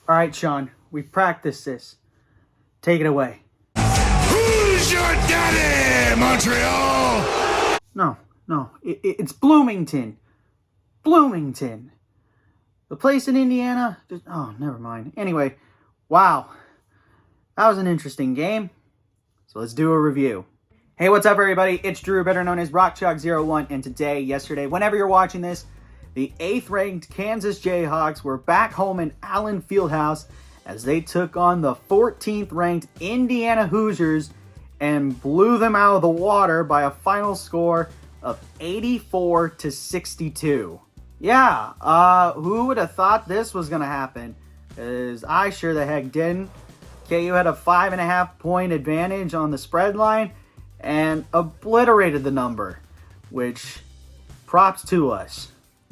All right, Sean, we've practiced this. Take it away. Who's your daddy, Montreal? No, it's Bloomington. Bloomington. The place in Indiana? Oh, never mind. Anyway, wow. That was an interesting game. So let's do a review. Hey, what's up, everybody? It's Drew, better known as RockChalk01, and today, yesterday, whenever you're watching this, the 8th-ranked Kansas Jayhawks were back home in Allen Fieldhouse as they took on the 14th-ranked Indiana Hoosiers and blew them out of the water by a final score of 84-62. Yeah, who would have thought this was going to happen? Because I sure the heck didn't. KU had a 5.5-point advantage on the spread line and obliterated the number, which props to us.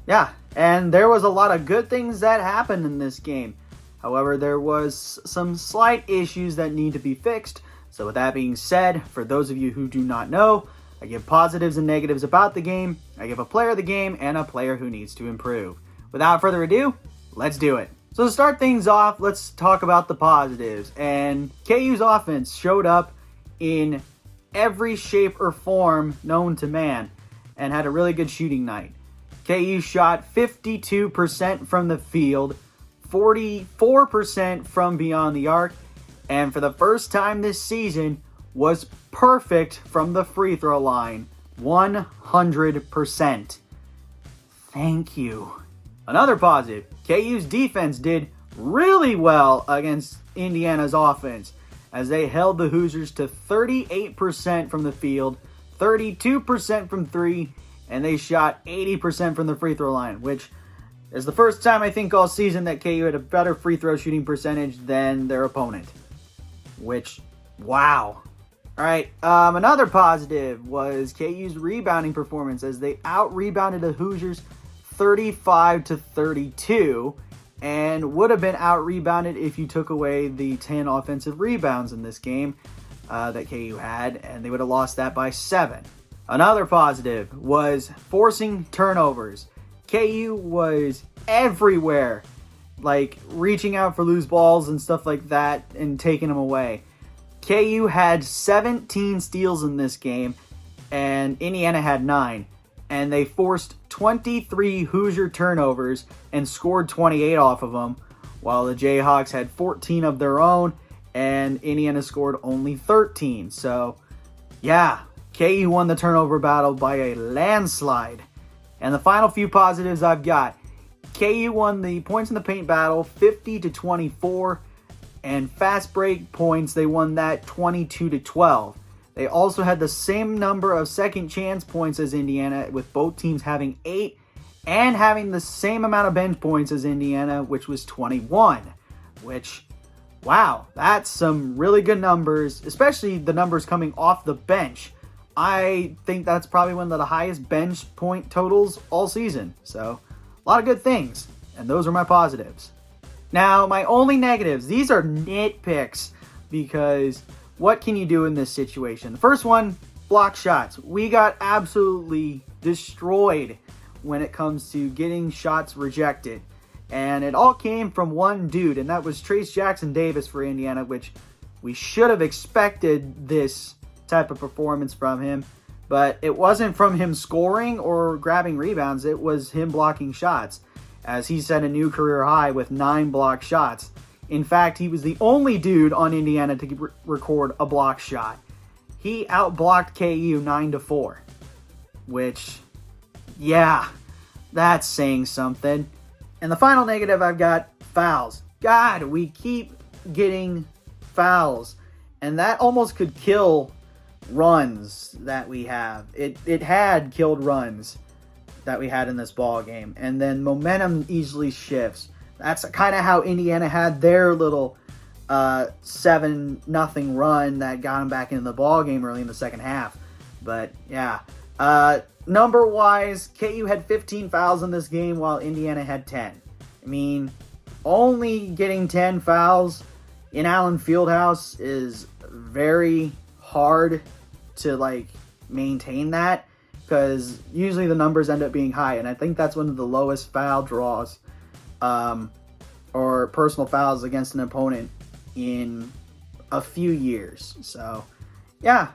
Yeah, and there was a lot of good things that happened in this game. However, there was some slight issues that need to be fixed. So with that being said, for those of you who do not know, I give positives and negatives about the game. I give a player of the game and a player who needs to improve. Without further ado, let's do it. So to start things off, let's talk about the positives. And KU's offense showed up in every shape or form known to man and had a really good shooting night. KU shot 52% from the field, 44% from beyond the arc, and for the first time this season was perfect from the free throw line, 100%. Thank you. Another positive, KU's defense did really well against Indiana's offense as they held the Hoosiers to 38% from the field, 32% from three, and they shot 80% from the free throw line, which is the first time I think all season that KU had a better free throw shooting percentage than their opponent. Which, wow. All right, another positive was KU's rebounding performance as they out-rebounded the Hoosiers 35-32 and would have been out-rebounded if you took away the 10 offensive rebounds in this game that KU had, and they would have lost that by 7. Another positive was forcing turnovers. KU was everywhere, like reaching out for loose balls and stuff like that and taking them away. KU had 17 steals in this game, and Indiana had 9. And they forced 23 Hoosier turnovers and scored 28 off of them, while the Jayhawks had 14 of their own, and Indiana scored only 13. So, yeah, KU won the turnover battle by a landslide. And the final few positives I've got. KU won the points in the paint battle 50-24, and fast break points, they won that 22-12. They also had the same number of second chance points as Indiana, with both teams having 8 and having the same amount of bench points as Indiana, which was 21. Which, wow, that's some really good numbers, especially the numbers coming off the bench. I think that's probably one of the highest bench point totals all season. So, a lot of good things, and those are my positives. Now, my only negatives, these are nitpicks, because what can you do in this situation? The first one, block shots. We got absolutely destroyed when it comes to getting shots rejected. And it all came from one dude, and that was Trace Jackson Davis for Indiana, which we should have expected this type of performance from him. But it wasn't from him scoring or grabbing rebounds. It was him blocking shots, as he set a new career high with 9 blocked shots. In fact, he was the only dude on Indiana to record a block shot. He outblocked KU 9-4, which, yeah, that's saying something. And the final negative I've got, fouls. God, we keep getting fouls, and that almost could kill runs that we have. It had killed runs that we had in this ball game, and then momentum easily shifts. That's kind of how Indiana had their little 7-0 run that got them back into the ball game early in the second half. But yeah, number-wise, KU had 15 fouls in this game while Indiana had 10. I mean, only getting 10 fouls in Allen Fieldhouse is very hard to maintain that, because usually the numbers end up being high, and I think that's one of the lowest foul draws or personal fouls against an opponent in a few years. So, yeah,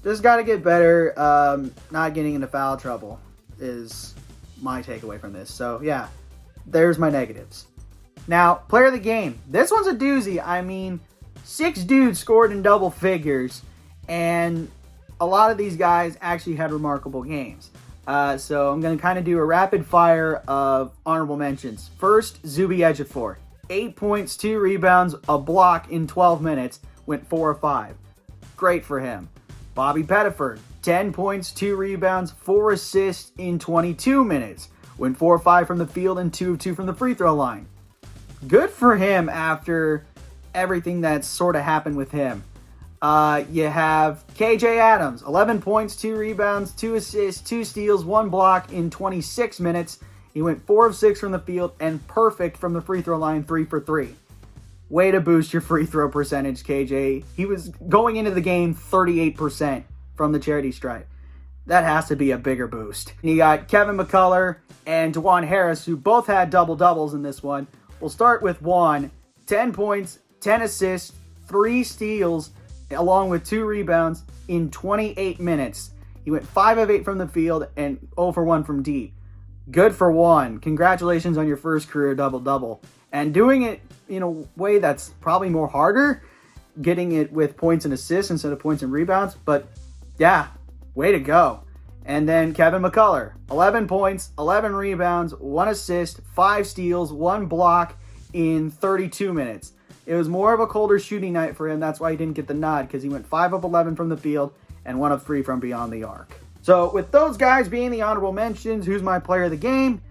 just got to get better. Not getting into foul trouble is my takeaway from this. So, yeah, there's my negatives. Now, player of the game. This one's a doozy. I mean, 6 dudes scored in double figures, and a lot of these guys actually had remarkable games. So I'm going to kind of do a rapid fire of honorable mentions. First, Zubi Ejiofor. 8 points, 2 rebounds, a block in 12 minutes, went 4 of 5. Great for him. Bobby Pettiford. 10 points, 2 rebounds, 4 assists in 22 minutes. Went 4 of 5 from the field and 2 of 2 from the free throw line. Good for him after everything that's sort of happened with him. You have KJ Adams, 11 points, 2 rebounds, 2 assists, 2 steals, 1 block in 26 minutes. He went 4 of 6 from the field and perfect from the free throw line, 3 for 3. Way to boost your free throw percentage, KJ. He was going into the game 38% from the charity stripe. That has to be a bigger boost. And you got Kevin McCullough and DeJuan Harris, who both had double-doubles in this one. We'll start with Juan. 10 points, 10 assists, 3 steals, along with 2 rebounds in 28 minutes. He went 5 of 8 from the field and 0 for 1 from deep. Good for Juan. Congratulations on your first career double-double. And doing it in a way that's probably more harder, getting it with points and assists instead of points and rebounds. But yeah, way to go. And then Kevin McCullough, 11 points, 11 rebounds, 1 assist, 5 steals, 1 block in 32 minutes. It was more of a colder shooting night for him. That's why he didn't get the nod, because he went 5 of 11 from the field and 1 of 3 from beyond the arc. So with those guys being the honorable mentions, who's my player of the game?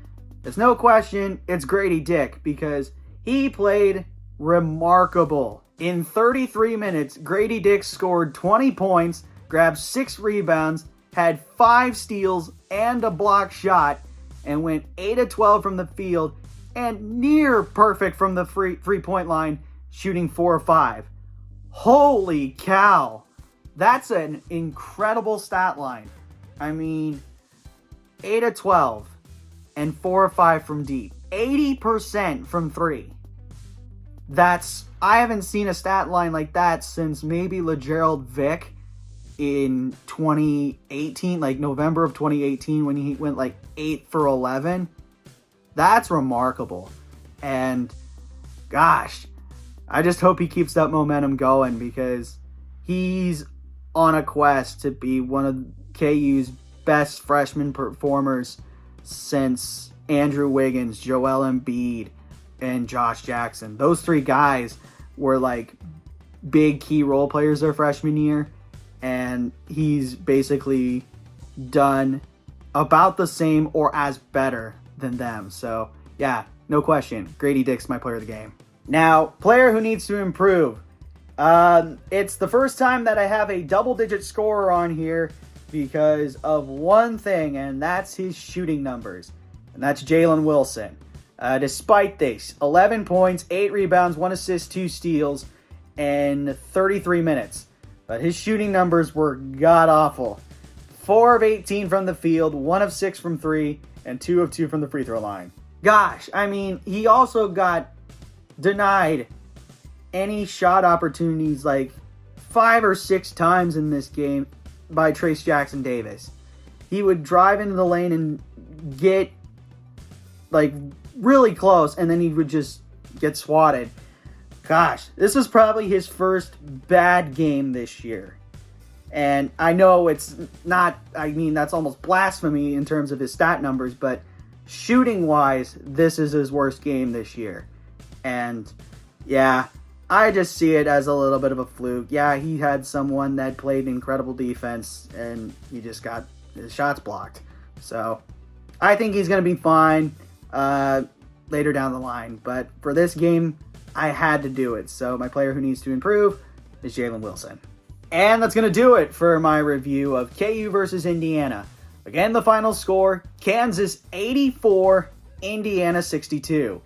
There's no question, it's Grady Dick, because he played remarkable. In 33 minutes, Grady Dick scored 20 points, grabbed 6 rebounds, had 5 steals and a block shot, and went 8 of 12 from the field and near perfect from the three-point line, shooting 4 of 5. Holy cow. That's an incredible stat line. I mean, 8 of 12 and 4 of 5 from deep. 80% from 3. I haven't seen a stat line like that since maybe LeGerald Vick in 2018, like November of 2018, when he went like 8 for 11. That's remarkable. And gosh, I just hope he keeps that momentum going, because he's on a quest to be one of KU's best freshman performers since Andrew Wiggins, Joel Embiid, and Josh Jackson. Those 3 guys were like big key role players their freshman year, and he's basically done about the same or as better than them. So yeah, no question, Grady Dick's my player of the game. Now, player who needs to improve. It's the first time that I have a double-digit scorer on here because of one thing, and that's his shooting numbers. And that's Jalen Wilson. Despite this, 11 points, 8 rebounds, 1 assist, 2 steals, in 33 minutes. But his shooting numbers were god-awful. 4 of 18 from the field, 1 of 6 from 3, and 2 of 2 from the free throw line. Gosh, I mean, he also got denied any shot opportunities like 5 or 6 times in this game by Trace Jackson Davis. He would drive into the lane and get like really close, and then he would just get swatted. Gosh, this was probably his first bad game this year. And I know it's not, I mean, that's almost blasphemy in terms of his stat numbers, but shooting-wise, this is his worst game this year. And yeah, I just see it as a little bit of a fluke. Yeah, he had someone that played incredible defense, and he just got his shots blocked. So I think he's going to be fine later down the line. But for this game, I had to do it. So my player who needs to improve is Jalen Wilson. And that's going to do it for my review of KU versus Indiana. Again, the final score, Kansas 84, Indiana 62.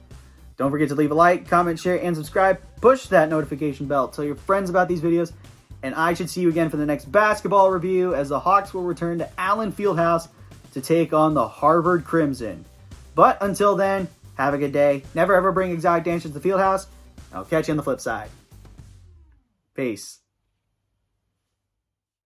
Don't forget to leave a like, comment, share, and subscribe. Push that notification bell. Tell your friends about these videos. And I should see you again for the next basketball review as the Hawks will return to Allen Fieldhouse to take on the Harvard Crimson. But until then, Have a good day. Never ever bring exotic dancers to the field house. I'll catch you on the flip side. Peace.